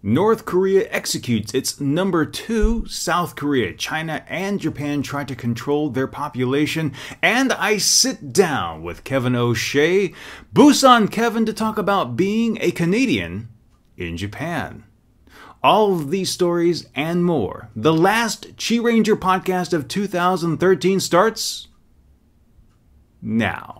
North Korea executes its number 2, South Korea. China and Japan try to control their population. And I sit down with Kevin O'Shea, Busan Kevin, to talk about being a Canadian in Japan. All of these stories and more. The last QiRanger podcast of 2013 starts now.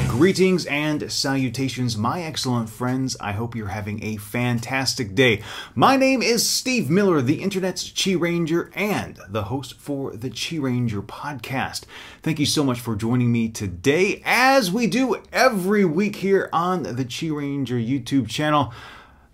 Greetings and salutations, my excellent friends. I hope you're having a fantastic day. My name is Steve Miller, the internet's QiRanger and the host for the QiRanger Podcast. Thank you so much for joining me today, as we do every week here on the QiRanger YouTube channel.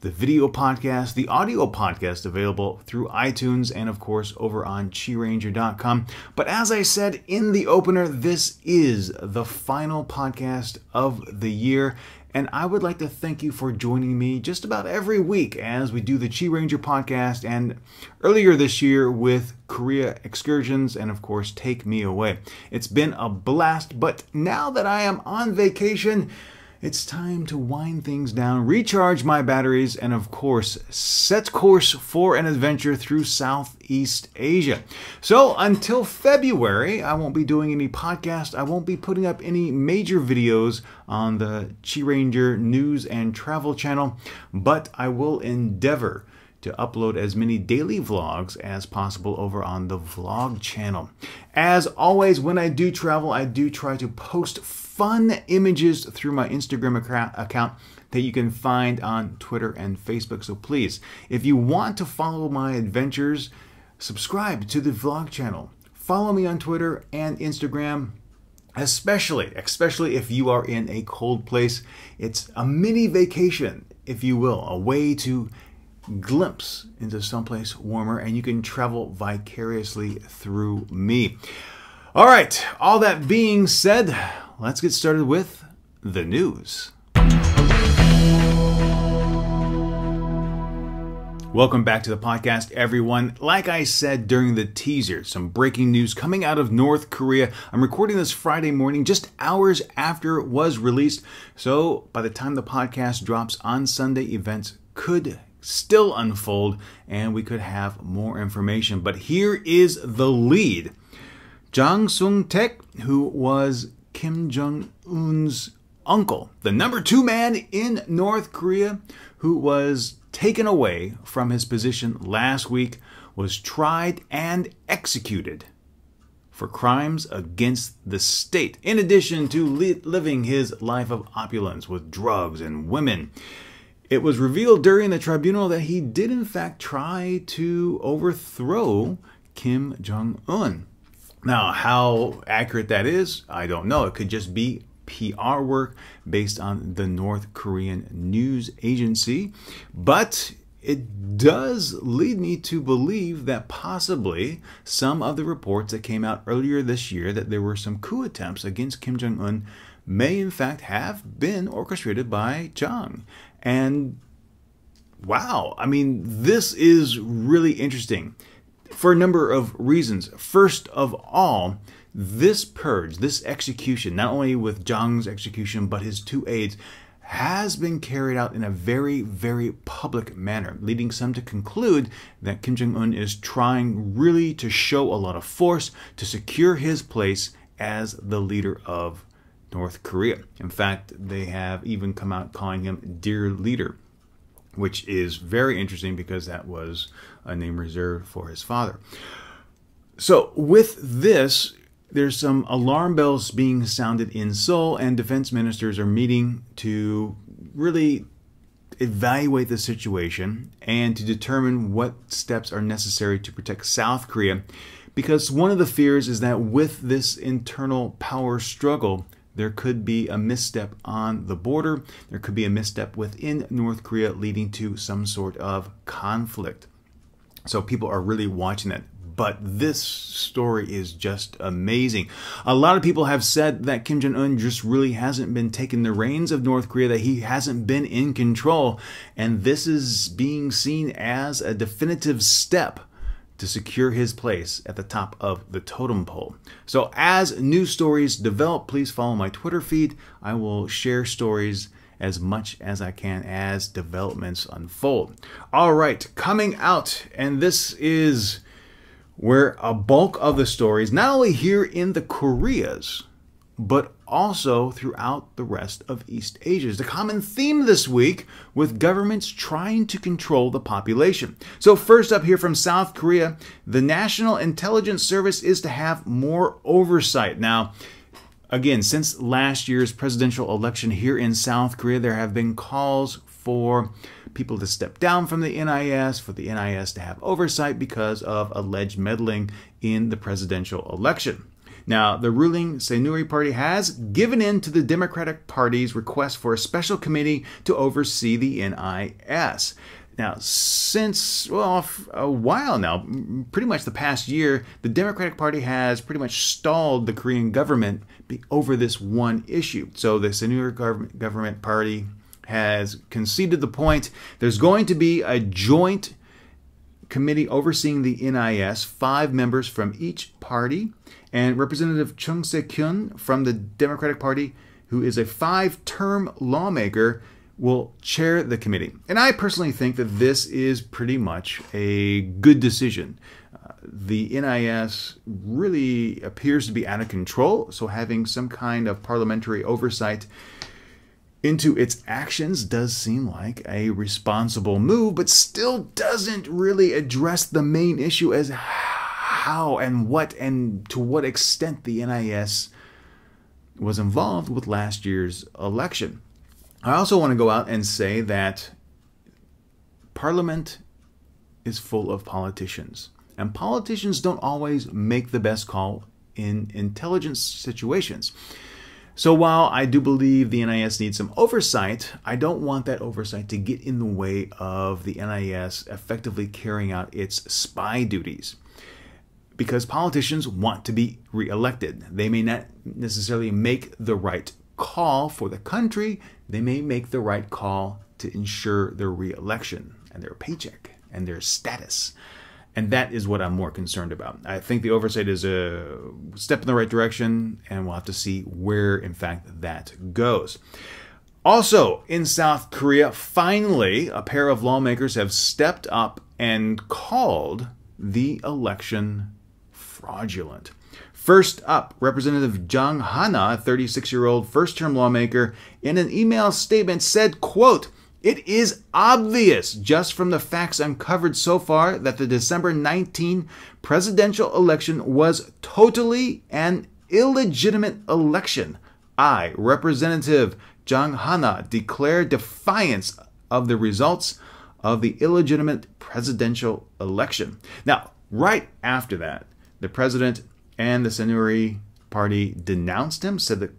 The video podcast, the audio podcast available through iTunes and, of course, over on QiRanger.com. But as I said in the opener, this is the final podcast of the year. And I would like to thank you for joining me just about every week as we do the QiRanger podcast, and earlier this year with Korea Excursions and, of course, Take Me Away. It's been a blast, but now that I am on vacation, it's time to wind things down, recharge my batteries, and of course, set course for an adventure through Southeast Asia. So until February, I won't be doing any podcast. I won't be putting up any major videos on the QiRanger News and Travel channel, but I will endeavor to upload as many daily vlogs as possible over on the vlog channel. As always, when I do travel, I do try to post fun images through my Instagram account that you can find on Twitter and Facebook. So please, if you want to follow my adventures, subscribe to the vlog channel. Follow me on Twitter and Instagram, especially if you are in a cold place. It's a mini vacation, if you will, a way to glimpse into someplace warmer, and you can travel vicariously through me. All right, all that being said, let's get started with the news. Welcome back to the podcast, everyone. Like I said during the teaser, some breaking news coming out of North Korea. I'm recording this Friday morning, just hours after it was released. So by the time the podcast drops on Sunday, events could still unfold and we could have more information. But here is the lead. Jang Sung-taek, who was Kim Jong-un's uncle, the number 2 man in North Korea, who was taken away from his position last week, was tried and executed for crimes against the state, in addition to living his life of opulence with drugs and women. It was revealed during the tribunal that he did in fact try to overthrow Kim Jong-un. Now, how accurate that is, I don't know. It could just be PR work based on the North Korean news agency. But it does lead me to believe that possibly some of the reports that came out earlier this year that there were some coup attempts against Kim Jong-un may in fact have been orchestrated by Jang. And wow, I mean, this is really interesting for a number of reasons. First of all, this purge, this execution, not only with Jang's execution, but his 2 aides, has been carried out in a very, very public manner, leading some to conclude that Kim Jong-un is trying really to show a lot of force to secure his place as the leader of North Korea. In fact, they have even come out calling him Dear Leader, which is very interesting because that was a name reserved for his father. So with this, there's some alarm bells being sounded in Seoul, and defense ministers are meeting to really evaluate the situation and to determine what steps are necessary to protect South Korea, because one of the fears is that with this internal power struggle, there could be a misstep on the border. There could be a misstep within North Korea leading to some sort of conflict. So people are really watching that. But this story is just amazing. A lot of people have said that Kim Jong-un just really hasn't been taking the reins of North Korea, that he hasn't been in control. And this is being seen as a definitive step to secure his place at the top of the totem pole. So as news stories develop, please follow my Twitter feed. I will share stories as much as I can as developments unfold. All right, coming out, and this is where a bulk of the stories, not only here in the Koreas, but also throughout the rest of East Asia. Is the common theme this week with governments trying to control the population. So first up here from South Korea, the National Intelligence Service is to have more oversight. Now, again, since last year's presidential election here in South Korea, there have been calls for people to step down from the NIS, for the NIS to have oversight because of alleged meddling in the presidential election. Now, the ruling Saenuri Party has given in to the Democratic Party's request for a special committee to oversee the NIS. Now, since, well, a while now, pretty much the past year, the Democratic Party has pretty much stalled the Korean government over this one issue. So the Saenuri government party has conceded the point. There's going to be a joint committee overseeing the NIS, 5 members from each party, and Representative Chung Se-kyun from the Democratic Party, who is a 5-term lawmaker, will chair the committee. And I personally think that this is pretty much a good decision. The NIS really appears to be out of control, so having some kind of parliamentary oversight into its actions does seem like a responsible move, but still doesn't really address the main issue as how and what and to what extent the NIS was involved with last year's election. I also want to go out and say that Parliament is full of politicians, and politicians don't always make the best call in intelligence situations. So while I do believe the NIS needs some oversight, I don't want that oversight to get in the way of the NIS effectively carrying out its spy duties. Because politicians want to be reelected. They may not necessarily make the right call for the country. They may make the right call to ensure their reelection and their paycheck and their status. And that is what I'm more concerned about. I think the oversight is a step in the right direction, and we'll have to see where, in fact, that goes. Also, in South Korea, finally, a pair of lawmakers have stepped up and called the election fraudulent. First up, Representative Jang, a 36-year-old first-term lawmaker, in an email statement said, quote, "It is obvious just from the facts uncovered so far that the December 19 presidential election was totally an illegitimate election. I, Representative Jang, declare defiance of the results of the illegitimate presidential election." Now, right after that, the president and the Saenuri Party denounced him, said that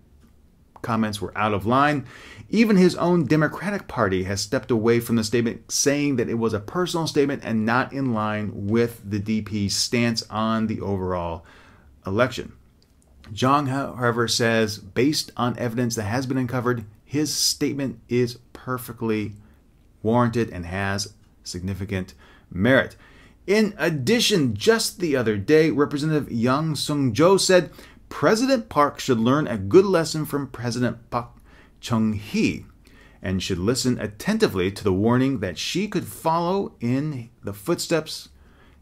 comments were out of line. Even his own Democratic Party has stepped away from the statement, saying that it was a personal statement and not in line with the DP's stance on the overall election. Jang, however, says, based on evidence that has been uncovered, his statement is perfectly warranted and has significant merit. In addition, just the other day, Representative Yang Sung-jo said, President Park should learn a good lesson from President Park Chung-hee and should listen attentively to the warning that she could follow in the footsteps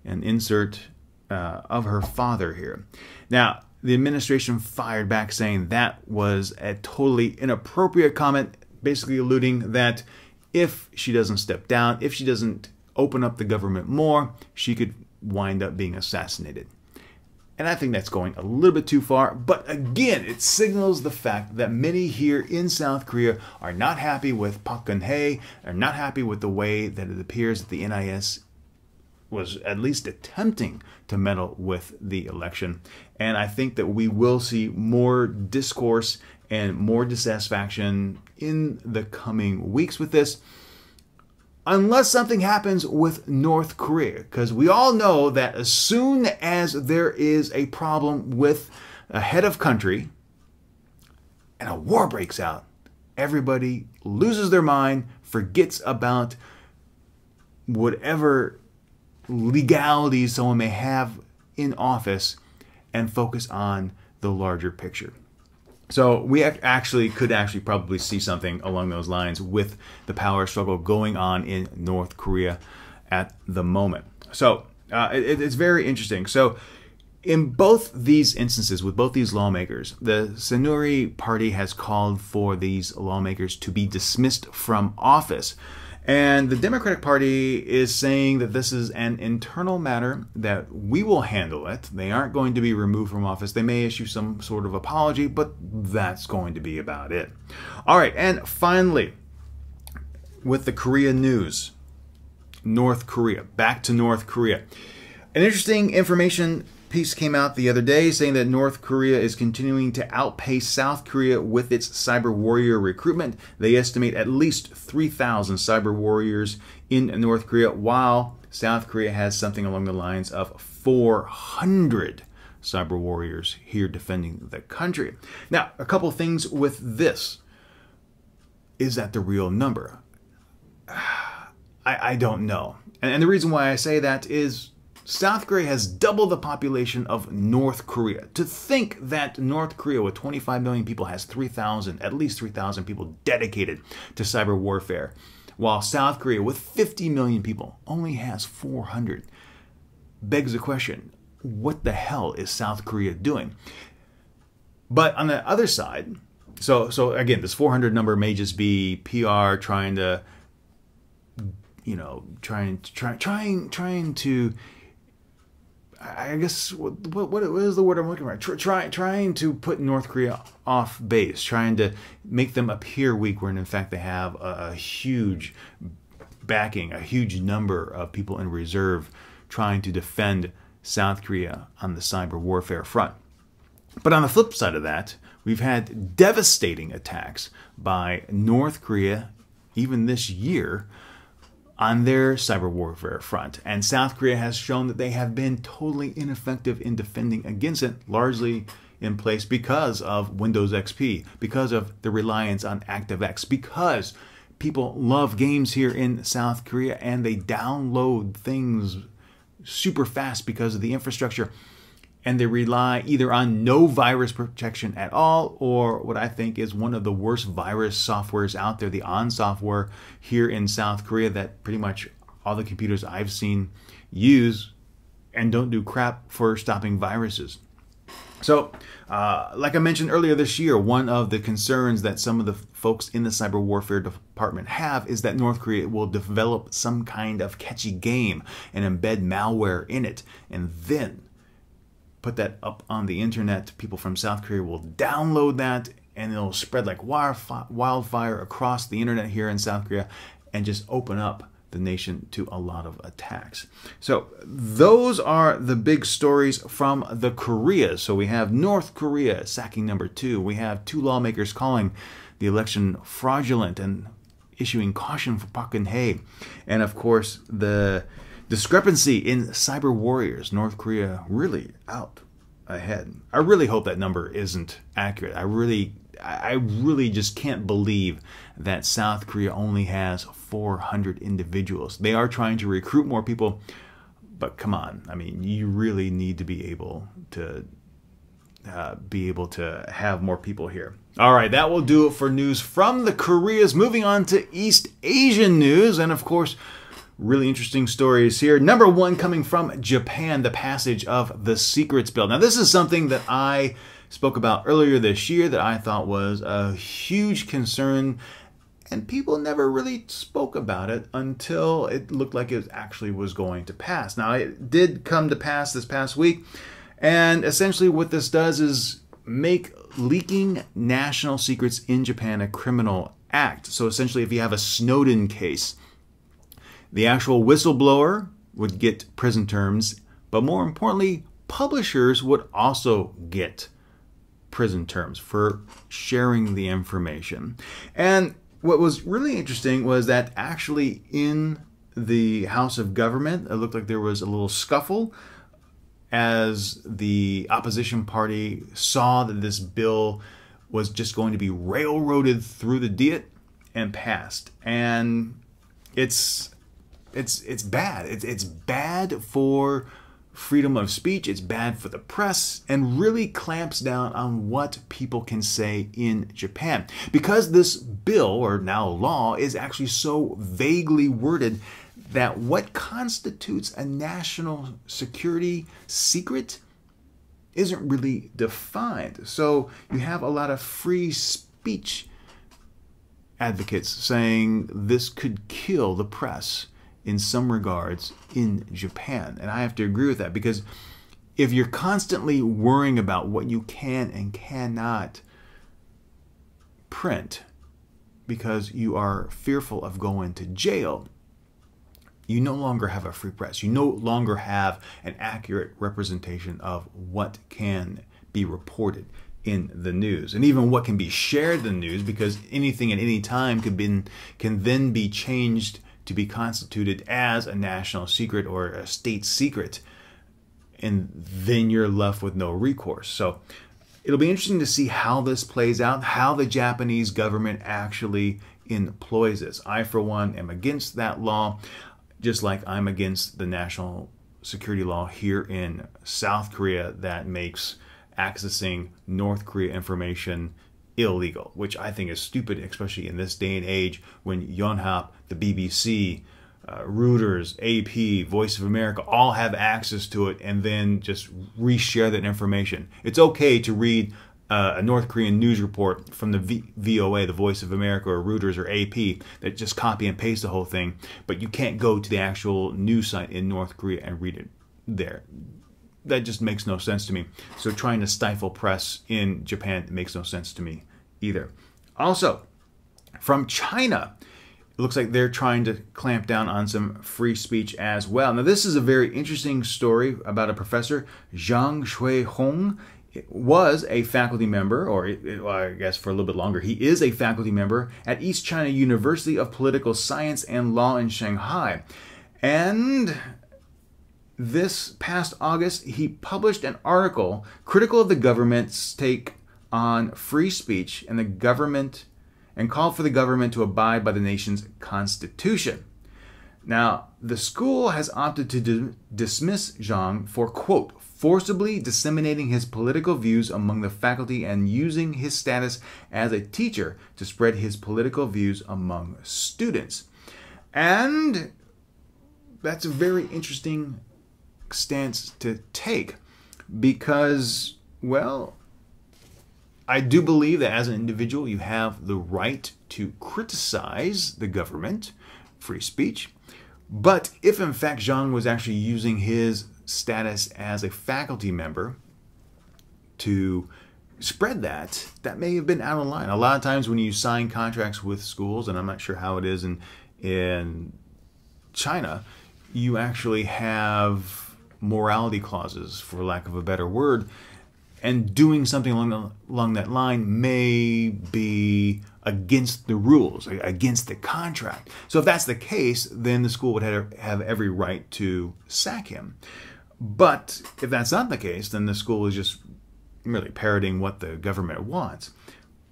and insert of her father here. Now, the administration fired back saying that was a totally inappropriate comment, basically alluding that if she doesn't step down, if she doesn't open up the government more, she could wind up being assassinated. And I think that's going a little bit too far. But again, it signals the fact that many here in South Korea are not happy with Park Geun-hye, are not happy with the way that it appears that the NIS was at least attempting to meddle with the election. And I think that we will see more discourse and more dissatisfaction in the coming weeks with this, unless something happens with North Korea, because we all know that as soon as there is a problem with a head of country and a war breaks out, everybody loses their mind, forgets about whatever legalities someone may have in office, and focus on the larger picture. So we actually could probably see something along those lines with the power struggle going on in North Korea at the moment. So it's very interesting. So in both these instances, with both these lawmakers, the Saenuri Party has called for these lawmakers to be dismissed from office. And the Democratic Party is saying that this is an internal matter, that we will handle it. They aren't going to be removed from office. They may issue some sort of apology, but that's going to be about it. All right, and finally, with the Korea news, North Korea, back to North Korea. An interesting information piece came out the other day saying that North Korea is continuing to outpace South Korea with its cyber warrior recruitment. They estimate at least 3,000 cyber warriors in North Korea, while South Korea has something along the lines of 400 cyber warriors here defending the country. Now, a couple things with this. Is that the real number? I don't know. And the reason why I say that is South Korea has double the population of North Korea. To think that North Korea with 25 million people has at least 3,000 people dedicated to cyber warfare, while South Korea with 50 million people only has 400, begs the question, what the hell is South Korea doing? But on the other side, so again, this 400 number may just be PR trying to, trying to, I guess, what is the word I'm looking for? Trying to put North Korea off base, trying to make them appear weak when in fact they have a huge backing, a huge number of people in reserve trying to defend South Korea on the cyber warfare front. But on the flip side of that, we've had devastating attacks by North Korea, even this year, on their cyber warfare front. And South Korea has shown that they have been totally ineffective in defending against it, largely in place because of Windows XP, because of the reliance on ActiveX, because people love games here in South Korea and they download things super fast because of the infrastructure. And they rely either on no virus protection at all, or what I think is one of the worst virus softwares out there, the ON software here in South Korea, that pretty much all the computers I've seen use and don't do crap for stopping viruses. So, like I mentioned earlier this year, one of the concerns that some of the folks in the cyber warfare department have is that North Korea will develop some kind of catchy game and embed malware in it, and then put that up on the internet. People from South Korea will download that and it'll spread like wildfire across the internet here in South Korea and just open up the nation to a lot of attacks. So those are the big stories from the Koreas. So we have North Korea sacking number 2. We have 2 lawmakers calling the election fraudulent and issuing caution for Park Geun-hye. And of course, the discrepancy in cyber warriors, North Korea really out ahead. I really hope that number isn't accurate. I really just can't believe that South Korea only has 400 individuals. They are trying to recruit more people, but come on. I mean, you really need to be able to have more people here. All right, that will do it for news from the Koreas. Moving on to East Asian news, and of course, really interesting stories here. Number 1 coming from Japan, the passage of the Secrets Bill. Now, this is something that I spoke about earlier this year that I thought was a huge concern, and people never really spoke about it until it looked like it actually was going to pass. Now, it did come to pass this past week, and essentially what this does is make leaking national secrets in Japan a criminal act. So essentially, if you have a Snowden case, the actual whistleblower would get prison terms, but more importantly, publishers would also get prison terms for sharing the information. And what was really interesting was that actually in the House of Government, it looked like there was a little scuffle as the opposition party saw that this bill was just going to be railroaded through the Diet and passed. And it's bad. It's bad for freedom of speech, it's bad for the press, and really clamps down on what people can say in Japan. Because this bill, or now law, is actually so vaguely worded that what constitutes a national security secret isn't really defined. So you have a lot of free speech advocates saying this could kill the press in some regards in Japan. And I have to agree with that, because if you're constantly worrying about what you can and cannot print because you are fearful of going to jail, you no longer have a free press. You no longer have an accurate representation of what can be reported in the news, and even what can be shared in the news, because anything at any time can then be changed to be constituted as a national secret or a state secret, and then you're left with no recourse. So it'll be interesting to see how this plays out, how the Japanese government actually employs this. I, for one, am against that law, just like I'm against the national security law here in South Korea that makes accessing North Korea information illegal, which I think is stupid, especially in this day and age when Yonhap, the BBC, Reuters, AP, Voice of America all have access to it and then just reshare that information. It's okay to read a North Korean news report from the VOA, the Voice of America, or Reuters, or AP, that just copy and paste the whole thing, but you can't go to the actual news site in North Korea and read it there. That just makes no sense to me. So trying to stifle press in Japan makes no sense to me either. Also, from China, it looks like they're trying to clamp down on some free speech as well. Now, this is a very interesting story about a professor, Zhang Shui-hong. Was a faculty member, or I guess for a little bit longer, he is a faculty member at East China University of Political Science and Law in Shanghai. And this past August, he published an article critical of the government's take on free speech and called for the government to abide by the nation's constitution. Now, the school has opted to dismiss Zhang for, quote, forcibly disseminating his political views among the faculty and using his status as a teacher to spread his political views among students. And that's a very interesting stance to take because, well, I do believe that as an individual you have the right to criticize the government, free speech. But if in fact Zhang was actually using his status as a faculty member to spread that may have been out of line. A lot of times when you sign contracts with schools, and I'm not sure how it is in China, you actually have morality clauses, for lack of a better word, and doing something along that line may be against the rules, against the contract. So if that's the case, then the school would have every right to sack him. But if that's not the case, then the school is just merely parroting what the government wants.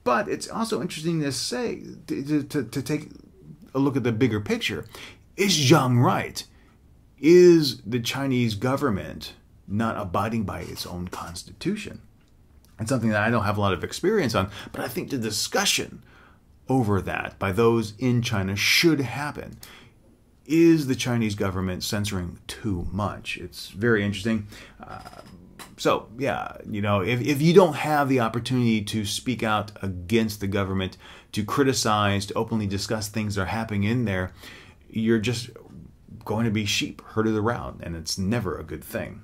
But it's also interesting to say, to take a look at the bigger picture. Is Zhang right? Is the Chinese government not abiding by its own constitution? It's something that I don't have a lot of experience on, but I think the discussion over that by those in China should happen. Is the Chinese government censoring too much? It's very interesting. So, yeah, if you don't have the opportunity to speak out against the government, to criticize, to openly discuss things that are happening in there, you're just going to be sheep herded around, and it's never a good thing.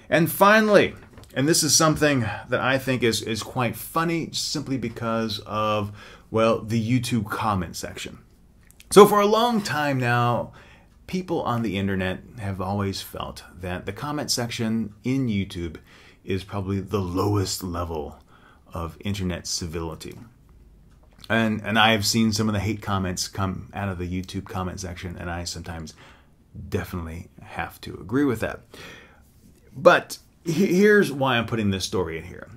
And finally, and this is something that I think is quite funny simply because of, well, the YouTube comment section. So for a long time now, people on the internet have always felt that the comment section in YouTube is probably the lowest level of internet civility. And I have seen some of the hate comments come out of the YouTube comment section, and I sometimes definitely have to agree with that. But here's why I'm putting this story in here,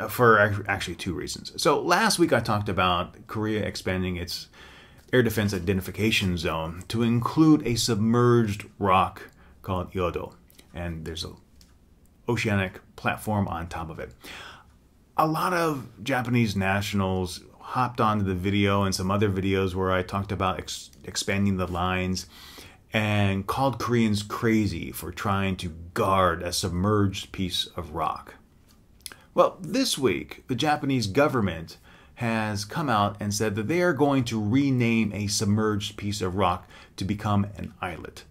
for actually two reasons. So last week I talked about Korea expanding its air defense identification zone to include a submerged rock called Yodo. and there's a oceanic platform on top of it. A lot of Japanese nationals hopped onto the video and some other videos where I talked about expanding the lines and called Koreans crazy for trying to guard a submerged piece of rock. Well, this week, the Japanese government has come out and said that they are going to rename a submerged piece of rock to become an islet.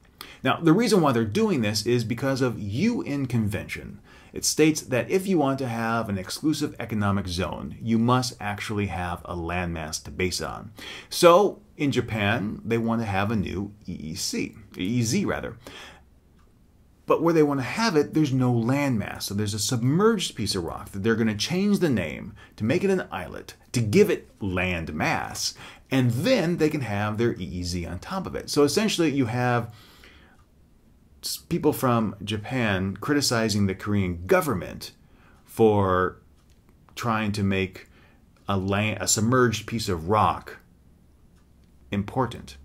Now, the reason why they're doing this is because of UN Convention. It states that if you want to have an exclusive economic zone, you must actually have a landmass to base it on. So, in Japan, they want to have a new EEZ rather. But where they want to have it, there's no landmass. So there's a submerged piece of rock that they're going to change the name to make it an islet, to give it land mass, and then they can have their EEZ on top of it. So essentially you have people from Japan criticizing the Korean government for trying to make a submerged piece of rock important.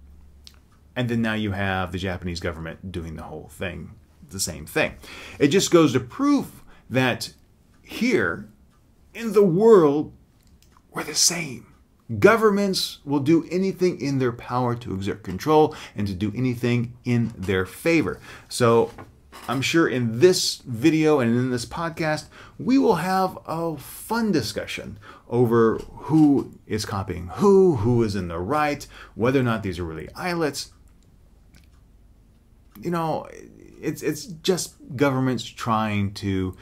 And then now you have the Japanese government doing the whole thing, the same thing. It just goes to prove that here in the world, we're the same. Governments will do anything in their power to exert control and to do anything in their favor. So I'm sure in this video and in this podcast, we will have a fun discussion over who is copying who is in the right, whether or not these are really islets. You know, it's just governments trying to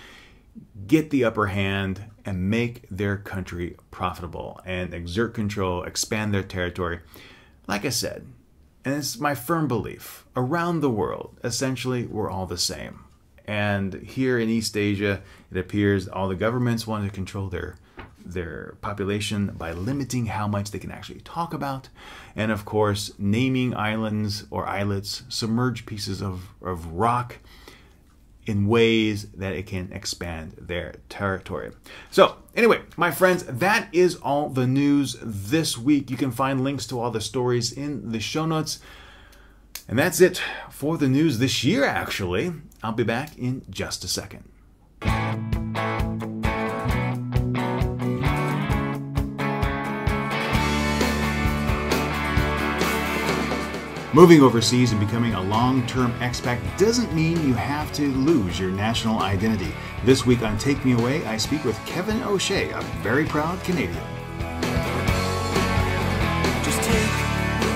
get the upper hand and make their country profitable and exert control, expand their territory. Like I said, and it's my firm belief, around the world, essentially, we're all the same. And here in East Asia, it appears all the governments want to control their population by limiting how much they can actually talk about. And of course, naming islands or islets, submerged pieces of rock, in ways that it can expand their territory. So anyway, my friends, that is all the news this week. You can find links to all the stories in the show notes. And that's it for the news this year, actually. I'll be back in just a second. Moving overseas and becoming a long-term expat doesn't mean you have to lose your national identity. This week on Take Me Away, I speak with Kevin O'Shea, a very proud Canadian. Just take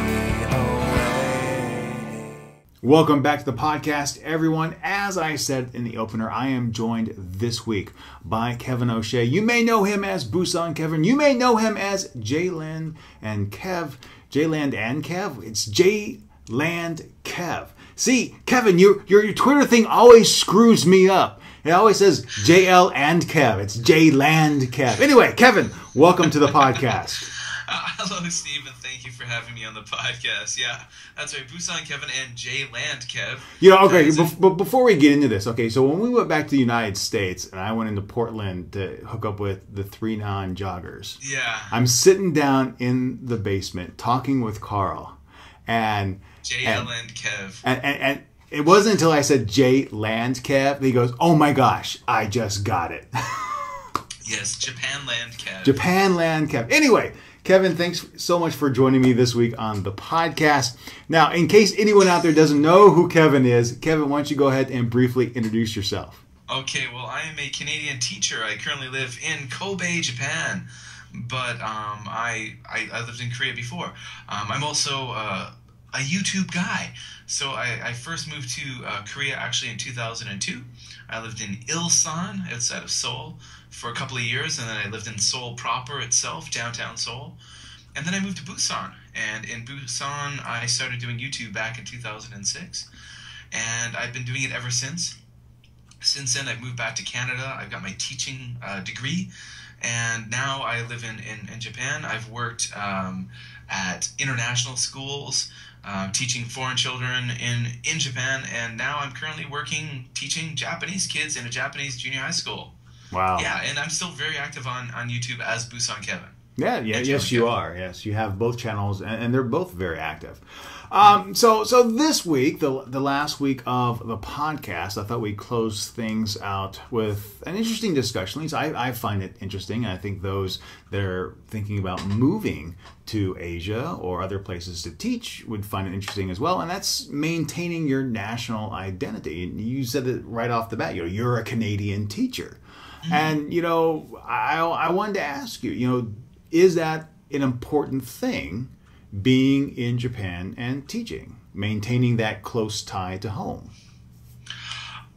me away. Welcome back to the podcast, everyone. As I said in the opener, I am joined this week by Kevin O'Shea. You may know him as Busan Kevin. You may know him as J-Land and Kev. J-Land and Kev? It's J-Land Kev. See, Kevin, your Twitter thing always screws me up. It always says JL and Kev. It's J-Land Kev. Anyway, Kevin, welcome to the podcast. Hello, Steve, and thank you for having me on the podcast. Yeah, that's right. Busan Kevin and J-Land Kev. You know, okay, but before we get into this, okay, so when we went back to the United States and I went into Portland to hook up with the 3 non-joggers, yeah, I'm sitting down in the basement talking with Carl, and J-Land Kev. And it wasn't until I said J-Land Kev that he goes, oh my gosh, I just got it. Yes, Japan Land Kev. Japan Land Kev. Anyway, Kevin, thanks so much for joining me this week on the podcast. Now, in case anyone out there doesn't know who Kevin is, Kevin, why don't you go ahead and briefly introduce yourself? Okay, well, I am a Canadian teacher. I currently live in Kobe, Japan, but I lived in Korea before. I'm also a YouTube guy. So I first moved to Korea actually in 2002. I lived in Ilsan outside of Seoul for a couple of years, and then I lived in Seoul proper itself, downtown Seoul. And then I moved to Busan. And in Busan, I started doing YouTube back in 2006. And I've been doing it ever since. Since then, I've moved back to Canada. I've got my teaching degree. And now I live in Japan. I've worked at international schools, teaching foreign children in Japan. And now I'm currently teaching Japanese kids in a Japanese junior high school. Wow. Yeah, and I'm still very active on YouTube as Busan Kevin. Yes, you are. Yes, you have both channels, and they're both very active. So this week, the last week of the podcast, I thought we'd close things out with an interesting discussion. At least I find it interesting. I think those that are thinking about moving to Asia or other places to teach would find it interesting as well. And that's maintaining your national identity. You said it right off the bat. You're a Canadian teacher, and I wanted to ask you, is that an important thing? Being in Japan and teaching, maintaining that close tie to home.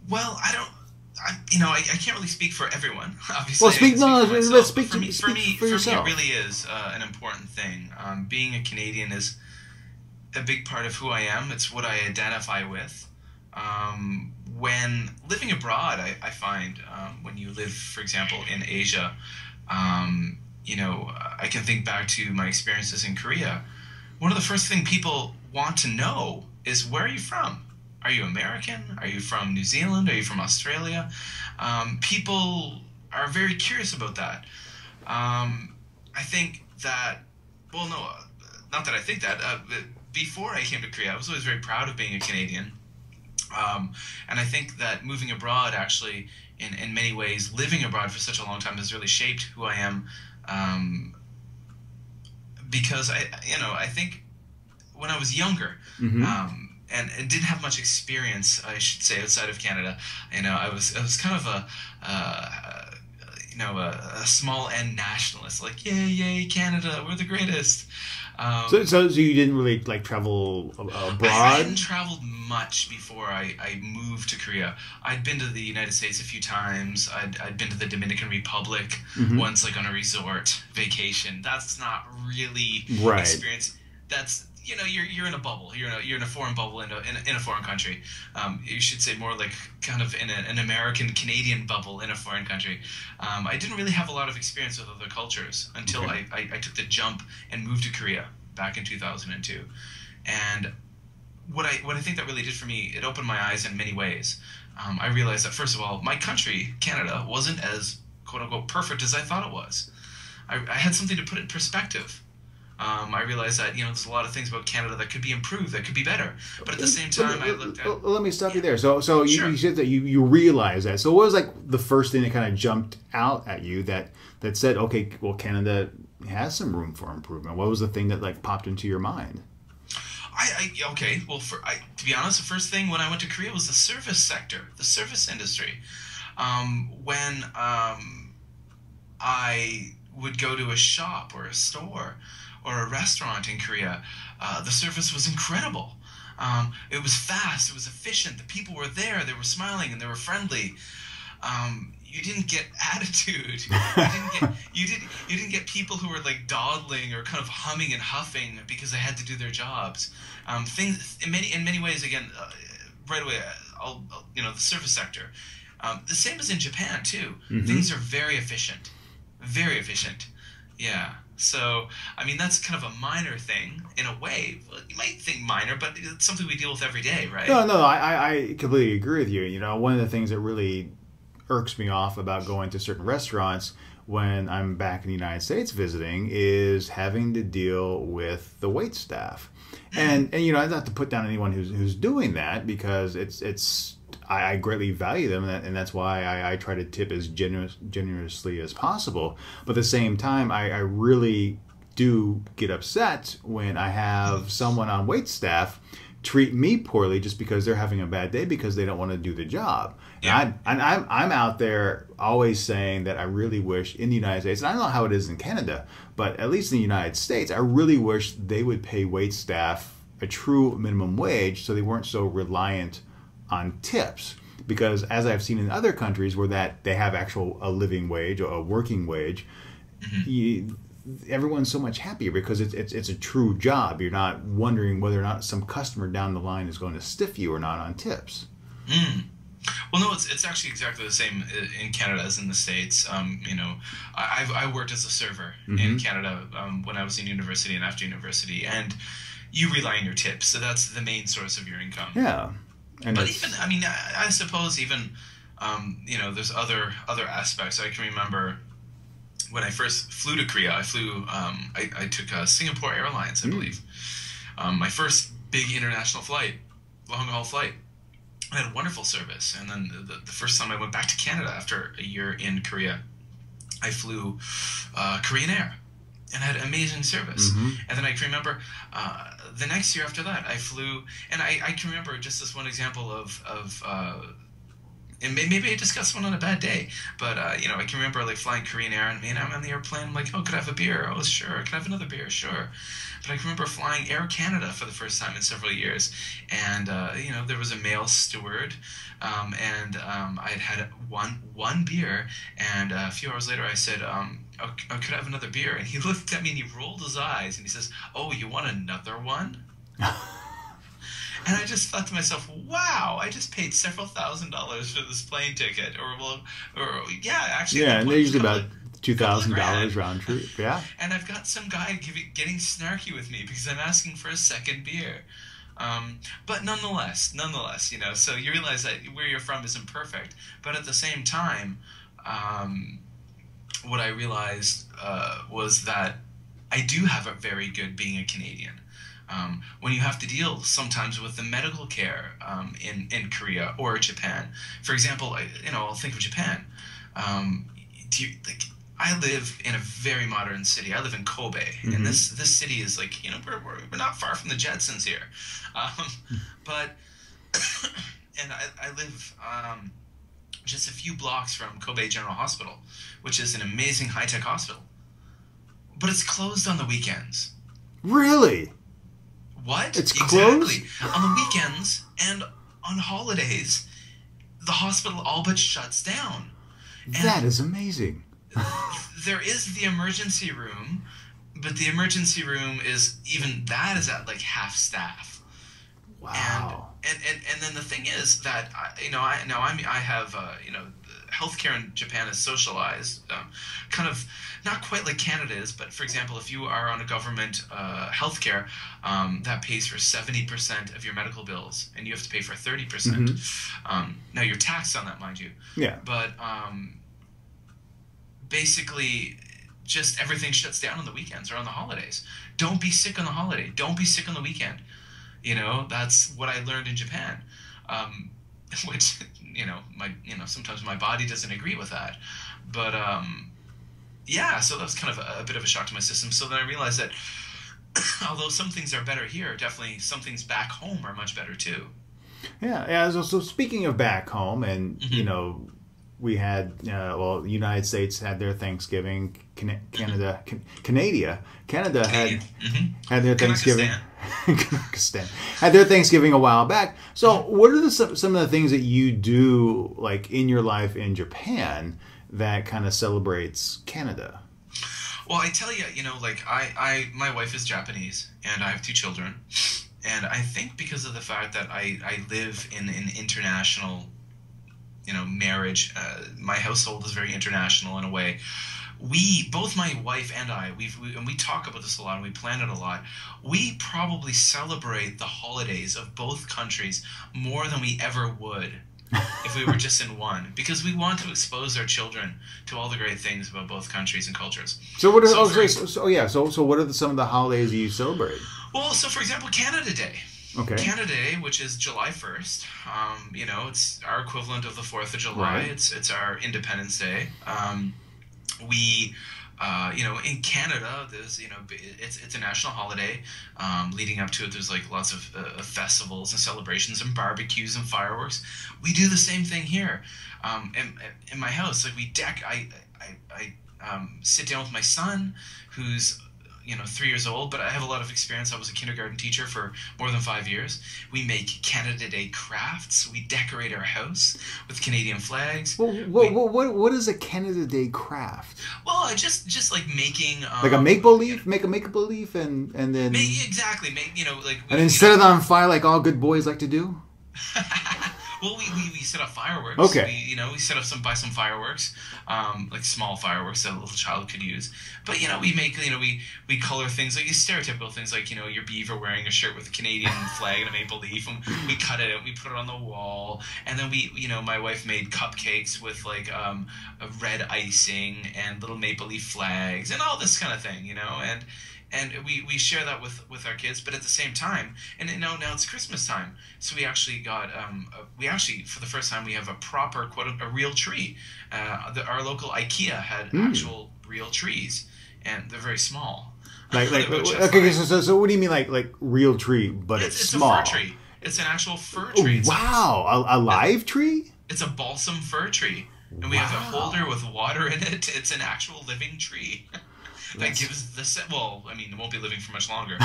Well, I can't really speak for everyone. Obviously, let's speak for me, yourself. it really is an important thing. Being a Canadian is a big part of who I am. It's what I identify with. When living abroad, I find when you live, for example, in Asia, I can think back to my experiences in Korea. One of the first things people want to know is, where are you from? Are you American? Are you from New Zealand? Are you from Australia? People are very curious about that. I think that, well, no, not that I think that. Before I came to Korea, I was always very proud of being a Canadian. And I think that moving abroad, actually, in many ways, living abroad for such a long time has really shaped who I am. Because I think when I was younger, and didn't have much experience, I should say, outside of Canada, I was kind of a small N nationalist, like yay Canada, we're the greatest. So you didn't really travel abroad? I hadn't traveled much before I moved to Korea. I'd been to the United States a few times. I'd been to the Dominican Republic once, on a resort vacation. That's not really experience. That's you're in a bubble. You're in a foreign bubble in a foreign country. You should say more like kind of in an American Canadian bubble in a foreign country. I didn't really have a lot of experience with other cultures until I took the jump and moved to Korea back in 2002. And what I think that really did for me, it opened my eyes in many ways. I realized that, first of all, my country, Canada, wasn't as quote unquote perfect as I thought it was. I had something to put it in perspective. I realized that there's a lot of things about Canada that could be improved, that could be better. But at the same time, I looked at. Let me stop you there. So you said that you realized that. So what was the first thing that kind of jumped out at you that said, okay, well, Canada has some room for improvement? What was the thing that popped into your mind? To be honest, the first thing when I went to Korea was the service sector, the service industry. When I would go to a shop or a store or a restaurant in Korea, the service was incredible. It was fast, it was efficient, the people were there, they were smiling and they were friendly. You didn't get attitude. You didn't get people who were dawdling or kind of humming and huffing because they had to do their jobs. Things in many ways, again, right away, the service sector. The same as in Japan too. Things are very efficient. Very efficient. Yeah. So, that's kind of a minor thing in a way. Well, you might think minor, but it's something we deal with every day, right? No, I completely agree with you. One of the things that really irks me off about going to certain restaurants when I'm back in the United States visiting is having to deal with the wait staff. And not to put down anyone who's doing that, because I greatly value them, and that's why I try to tip as generously as possible. But at the same time, I really do get upset when I have someone on wait staff treat me poorly just because they're having a bad day because they don't want to do the job. Yeah. And I'm out there always saying that I really wish in the United States, and I don't know how it is in Canada, but at least in the United States, I really wish they would pay wait staff a true minimum wage so they weren't so reliant on tips. Because as I've seen in other countries where they have a living wage or a working wage, everyone's so much happier because it's a true job. You're not wondering whether or not some customer down the line is going to stiff you or not on tips. Well, no, it's actually exactly the same in Canada as in the States. I worked as a server in Canada when I was in university and after university, and you rely on your tips, so that's the main source of your income. Yeah. But even, I suppose even, there's other aspects. I can remember when I first flew to Korea, I flew. I took Singapore Airlines, I believe. My first big international flight, long haul flight. I had wonderful service, and then the first time I went back to Canada after a year in Korea, I flew Korean Air, and had amazing service. And then I can remember the next year after that, I flew, and I can remember just this one example of and maybe I discussed one on a bad day, but I can remember like flying Korean Air, and I'm on the airplane. I'm like, oh, could I have a beer? Oh, sure. Could I have another beer? Sure. But I can remember flying Air Canada for the first time in several years, and there was a male steward, and I had one beer, and a few hours later I said, oh, could I have another beer? And he looked at me and he rolled his eyes and he says, oh, you want another one? And I just thought to myself, wow, I just paid several $1,000s for this plane ticket. Actually. Yeah, and they're usually about $2,000 round trip. Yeah. And I've got some guy getting snarky with me because I'm asking for a second beer. But nonetheless, so you realize that where you're from isn't perfect. But at the same time, what I realized was that I do have it very good being a Canadian. When you have to deal sometimes with the medical care in Korea or Japan. For example, I'll think of Japan. I live in a very modern city. I live in Kobe, and this city is like, we're not far from the Jetsons here. But and I live just a few blocks from Kobe General Hospital, which is an amazing high-tech hospital. But it's closed on the weekends. Really? What? It's exactly. closed? On the weekends and on holidays, the hospital all but shuts down. That is amazing. There is the emergency room, but the emergency room is at like half staff. Wow. And then the thing is that I have healthcare in Japan is socialized, kind of not quite like Canada is, but for example, if you are on a government healthcare, that pays for 70% of your medical bills, and you have to pay for 30%. Now you're taxed on that, mind you. Yeah. But basically, just everything shuts down on the weekends or on the holidays. Don't be sick on the holiday. Don't be sick on the weekend. That's what I learned in Japan, which sometimes my body doesn't agree with that, but so that was kind of a bit of a shock to my system. So then I realized that although some things are better here, definitely some things back home are much better too. Yeah. So speaking of back home, and we had the United States had their Thanksgiving. Canada had their Thanksgiving. Kazakhstan had their Thanksgiving a while back. So, what are some of the things that you do, like in your life in Japan, that kind of celebrates Canada? Well, I tell you, my wife is Japanese, and I have 2 children, and I think because of the fact that I live in an international, marriage, my household is very international in a way. Both my wife and I, we talk about this a lot and we plan it a lot. We probably celebrate the holidays of both countries more than we ever would if we were just in one, because we want to expose our children to all the great things about both countries and cultures. So what are so what are some of the holidays you celebrate? Well, so for example, Canada Day. Okay. Canada Day, which is July 1st, it's our equivalent of the 4th of July. Right. It's our Independence Day. We, in Canada, there's, it's a national holiday. Leading up to it, there's like lots of festivals and celebrations and barbecues and fireworks. We do the same thing here. In my house, like I sit down with my son, who's 3 years old, but I have a lot of experience. I was a kindergarten teacher for more than 5 years. We make Canada Day crafts. We decorate our house with Canadian flags. Well, what is a Canada Day craft? Well, just like making like a make-believe, make a make-believe, and then exactly make and then set it on fire like all good boys like to do. Well, we set up fireworks. Okay. We set up buy some fireworks, like small fireworks that a little child could use. But we make we color things like stereotypical things like your beaver wearing a shirt with a Canadian flag and a maple leaf, and we cut it out, we put it on the wall, and then my wife made cupcakes with like a red icing and little maple leaf flags and all this kind of thing, and we share that with our kids, but at the same time, and now it's Christmas time, so we actually got for the first time we have a proper a real tree. Our local IKEA had actual real trees, and they're very small. Okay, so what do you mean like real tree, but it's small? It's a fir tree. It's an actual fir tree. Wow, a live tree? It's a balsam fir tree, and we have a holder with water in it. It's an actual living tree. That gives the well, I mean, it won't be living for much longer.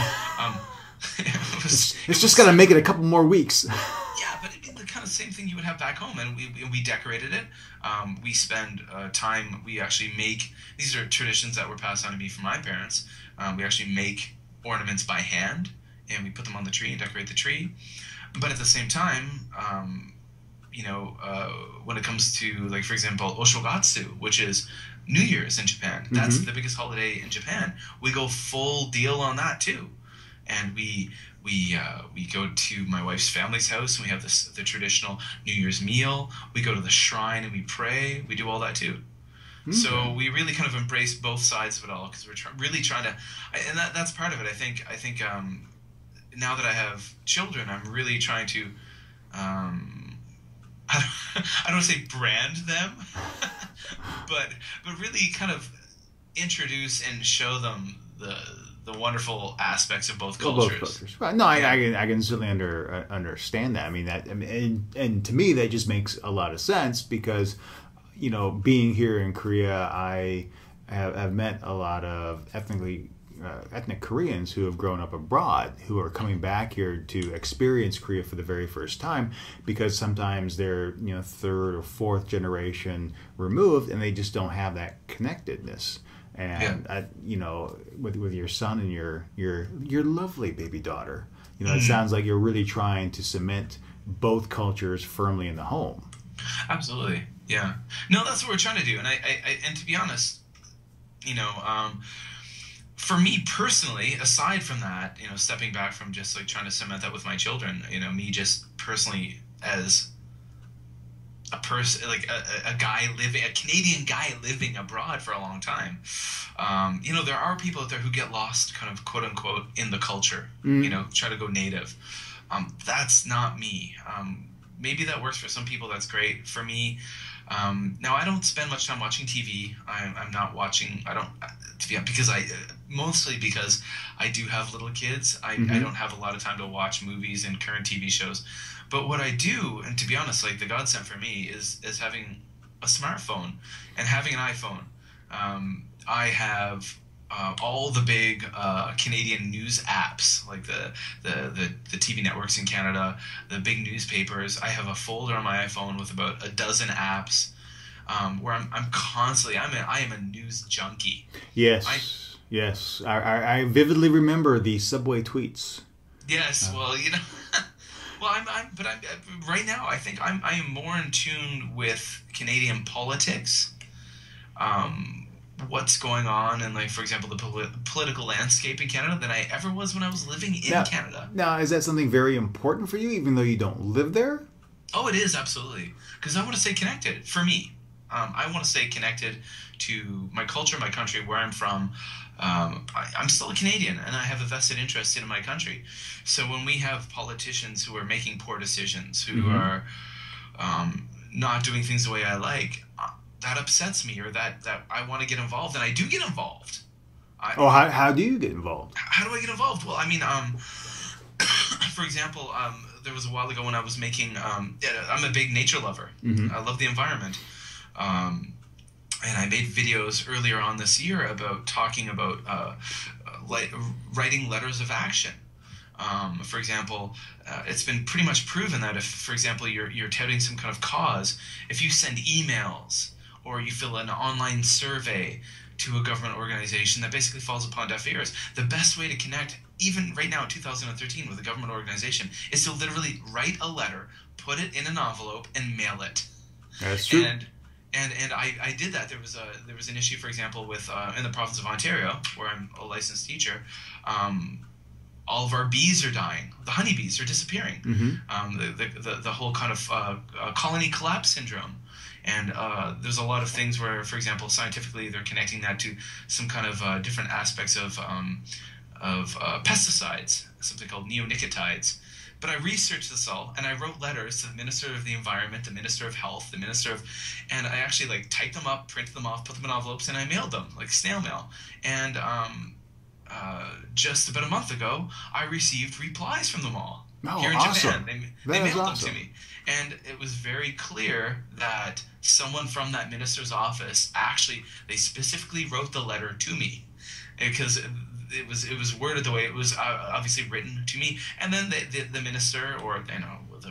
It's just got to make it a couple more weeks. Yeah, but it'd be the kind of same thing you would have back home, and we decorated it. We spend time. We actually make, these are traditions that were passed on to me from my parents. We actually make ornaments by hand, and we put them on the tree and decorate the tree. But at the same time, when it comes to, like, for example, Oshogatsu, which is New Year's in Japan. That's the biggest holiday in Japan. We go full deal on that too, and we go to my wife's family's house and we have the traditional New Year's meal. We go to the shrine and we pray. We do all that too. So we really kind of embrace both sides of it all because we're really trying to, and that's part of it. I think now that I have children, I'm really trying to. I don't want to say brand them, but really kind of introduce and show them the wonderful aspects of both cultures. Both cultures. Well, no, I can certainly understand that. I mean and to me that just makes a lot of sense because being here in Korea, I have met a lot of ethnic Koreans who have grown up abroad who are coming back here to experience Korea for the very first time because sometimes they're third or fourth generation removed and they just don't have that connectedness. And with your son and your lovely baby daughter, it sounds like you're really trying to cement both cultures firmly in the home. Absolutely, yeah. No, that's what we're trying to do, and I and to be honest, for me personally, aside from that, stepping back from just like trying to cement that with my children, me just personally as a person, like a Canadian guy living abroad for a long time, there are people out there who get lost, kind of quote unquote, in the culture, try to go native. That's not me. Maybe that works for some people. That's great. For me, now I don't spend much time watching TV. I'm not watching. I don't mostly because I do have little kids. I don't have a lot of time to watch movies and current TV shows. But what I do, and to be honest, like the godsend for me is having a smartphone and having an iPhone. I have all the big Canadian news apps, like the TV networks in Canada, the big newspapers. I have a folder on my iPhone with about a dozen apps where I'm constantly. I am a news junkie. Yes, yes. I vividly remember the subway tweets. Yes, well, well, but right now I think I am more in tune with Canadian politics. What's going on and, like, for example, the political landscape in Canada than I ever was when I was living in Canada. Now, is that something very important for you, even though you don't live there? Oh, it is, absolutely. Because I want to stay connected. For me, I want to stay connected to my culture, my country, where I'm from. I'm still a Canadian, and I have a vested interest in my country. So when we have politicians who are making poor decisions, who are not doing things the way I like, that upsets me, or that I want to get involved, and I do get involved. How do you get involved? How do I get involved? Well, I mean, for example, there was a while ago when I was making, I'm a big nature lover. I love the environment. And I made videos earlier on this year about talking about writing letters of action. For example, it's been pretty much proven that if, for example, you're touting some kind of cause, if you send emails or you fill an online survey to a government organization that basically falls upon deaf ears, the best way to connect even right now in 2013 with a government organization, is to literally write a letter, put it in an envelope, and mail it. That's true. And I did that. There was an issue, for example, with in the province of Ontario, where I'm a licensed teacher. All of our bees are dying. The honeybees are disappearing. The whole kind of colony collapse syndrome. And there's a lot of things where, for example, scientifically they're connecting that to some kind of different aspects of pesticides, something called neonicotinoids. But I researched this all, and I wrote letters to the Minister of the Environment, the Minister of Health, and I actually like typed them up, printed them off, put them in envelopes, and I mailed them, like snail mail. And just about a month ago, I received replies from them all here in Japan. They mailed them to me. And it was very clear that someone from that minister's office they specifically wrote the letter to me, because it was worded the way it was obviously written to me. And then the minister, or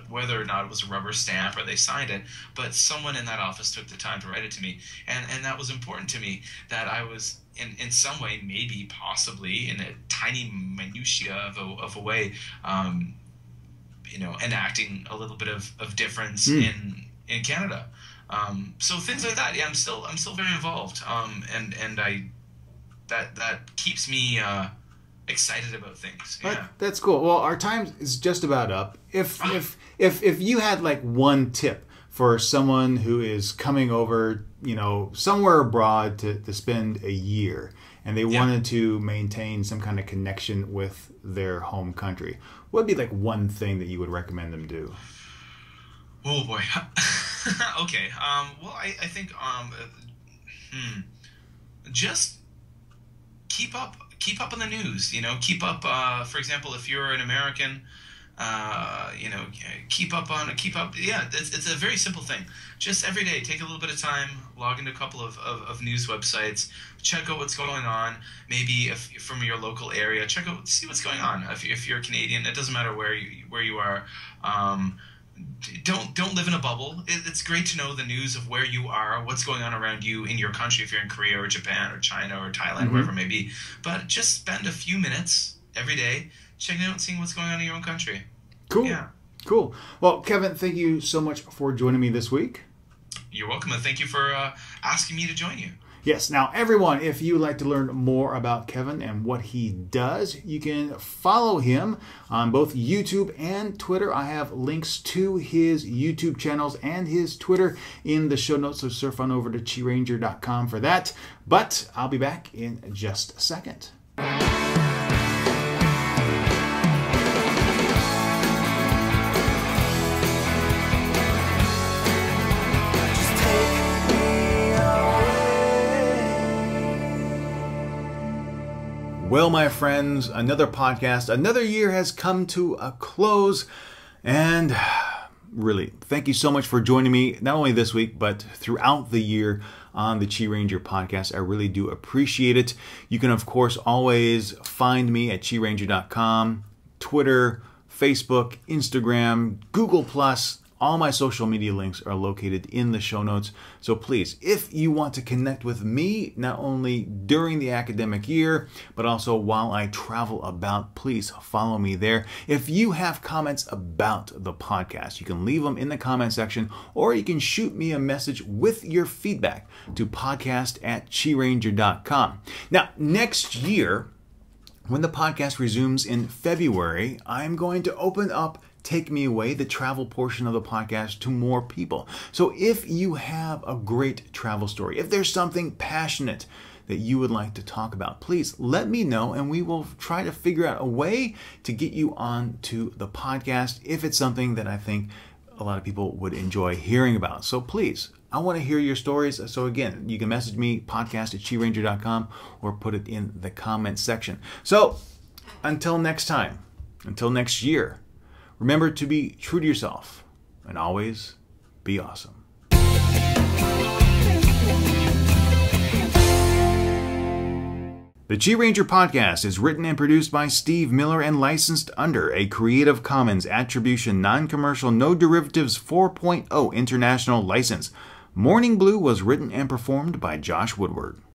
whether or not it was a rubber stamp or they signed it, but someone in that office took the time to write it to me. And that was important to me, that I was in some way, maybe possibly in a tiny minutiae of a way, enacting a little bit of difference in Canada. So things like that. Yeah, I'm still very involved. And that keeps me excited about things. Yeah. That's cool. Well, our time is just about up. If you had like one tip for someone who is coming over, somewhere abroad to spend a year, and they wanted to maintain some kind of connection with their home country, what would be like one thing that you would recommend them do? Oh boy. Okay. Well, I think just keep up on the news. Keep up. For example, if you're an American, keep up. Yeah, it's a very simple thing. Just every day, take a little bit of time, log into a couple of news websites, check out what's going on. Maybe if you're from your local area, see what's going on. If you're Canadian, it doesn't matter where you are. Don't live in a bubble. It's great to know the news of where you are, what's going on around you in your country, if you're in Korea or Japan or China or Thailand, wherever it may be. But just spend a few minutes every day checking out and seeing what's going on in your own country. Cool. Yeah. Cool. Well, Kevin, thank you so much for joining me this week. You're welcome, and thank you for asking me to join you. Yes. Now, everyone, if you would like to learn more about Kevin and what he does, you can follow him on both YouTube and Twitter. I have links to his YouTube channels and his Twitter in the show notes, so surf on over to QiRanger.com for that. But I'll be back in just a second. Well, my friends, another podcast, another year has come to a close, and really, thank you so much for joining me, not only this week, but throughout the year on the QiRanger Podcast. I really do appreciate it. You can, of course, always find me at QiRanger.com, Twitter, Facebook, Instagram, Google+. All my social media links are located in the show notes. So please, if you want to connect with me, not only during the academic year, but also while I travel about, please follow me there. If you have comments about the podcast, you can leave them in the comment section, or you can shoot me a message with your feedback to podcast@QiRanger.com. Now, next year, when the podcast resumes in February, I'm going to open up Take Me Away, the travel portion of the podcast, to more people. So if you have a great travel story, if there's something passionate that you would like to talk about, please let me know, and we will try to figure out a way to get you on to the podcast if it's something that I think a lot of people would enjoy hearing about. So please, I want to hear your stories. So again, you can message me, podcast@QiRanger.com, or put it in the comment section. So until next time, until next year, remember to be true to yourself and always be awesome. The QiRanger Podcast is written and produced by Steve Miller and licensed under a Creative Commons Attribution Non-Commercial No Derivatives 4.0 International License. Morning Blue was written and performed by Josh Woodward.